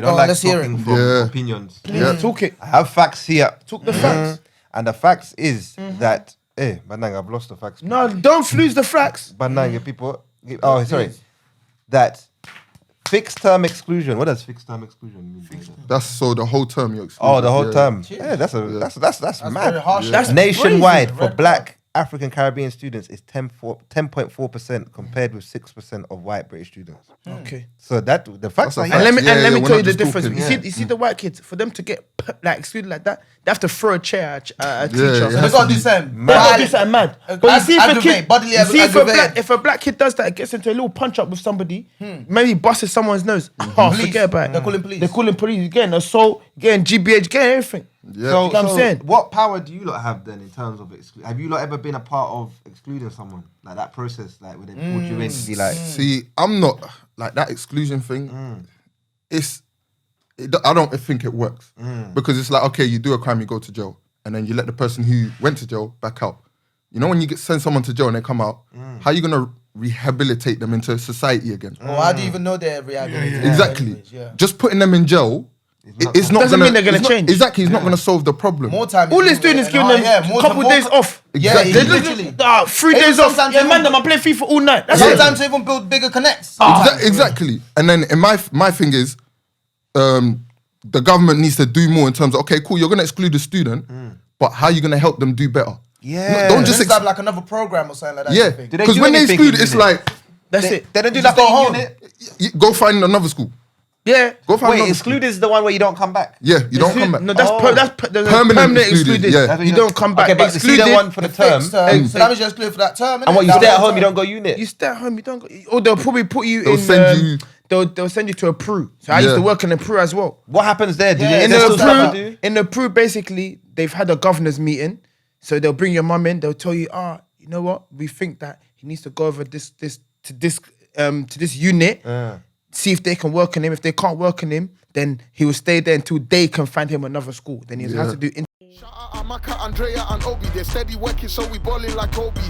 don't like talking from opinions. Please talk it. I have facts here. Talk the facts. And the facts is that Banang, I've lost the facts. No, don't lose the facts. Banang, people. Oh, sorry. That fixed term exclusion. What does fixed term exclusion mean? That's so the whole term you're excluded. Oh, the whole term. Yeah, that's mad. Very harsh. That's Nationwide crazy. for black African Caribbean students is 10.4% compared with 6% of white British students. Okay. So that the facts are a here. fact. And let me we're tell you not the just difference. talking. You see the white kids, for them to get like excluded like that, they have to throw a chair at a teacher. yeah. They gotta do something. They gotta do something mad. But you see if a black kid does that, it gets into a little punch up with somebody, maybe busts someone's nose. Forget about it. They're calling police. They're calling police. You're getting assault, getting GBH, getting everything. Yeah. So, You know what I'm saying? what power do you lot have then in terms of exclusion? Have you lot ever been a part of excluding someone? Like that process, like where they pulled you in to be like... See, I'm not like that exclusion thing. I don't think it works because it's like, okay, you do a crime, you go to jail, and then you let the person who went to jail back out. You know, when you send someone to jail and they come out, how are you gonna rehabilitate them into society again? Well, how do you even know they're rehabilitated? Exactly. Just putting them in jail. It's not Doesn't mean they're gonna change. Exactly, it's not gonna solve the problem. More time. All it's doing is giving them a couple days off. Exactly. Yeah, literally. 3 days off. sometimes Yeah, even- man, I'm playing FIFA all night. That's it. Sometimes to even build bigger connects. Exactly. And then in my thing is, the government needs to do more in terms of, okay, cool, you're gonna exclude the student, but how are you gonna help them do better? Yeah. Don't just have like another program or something like that. yeah, Do they because do when they anything exclude, in it's unit? like That's it. They don't do Just that go thing home. unit. you go find another school. Yeah. Go find Wait, another exclude is the one where you don't come back. school. Yeah, you don't come back. No, that's there's a Permanent permanent excluded, excluded. yeah. You don't come back. Okay, but see the one for the term. So that means you're excluded for that term. And what, you stay at home, you don't go unit? You stay at home, you don't go. Or they'll probably put you They'll in. send you- They'll send you to a Peru. So I used to work in a Peru as well. What happens there? Do Yeah, they In still the stuff to Peru, do? in the Peru, basically, they've had a governor's meeting. So they'll bring your mum in. They'll tell you, you know what? We think that he needs to go over this unit. See if they can work on him. If they can't work on him, then he will stay there until they can find him another school. Then he'll have to do. Shout out Amaka, Andrea, and Obi. They're steady working, so we balling like Kobe.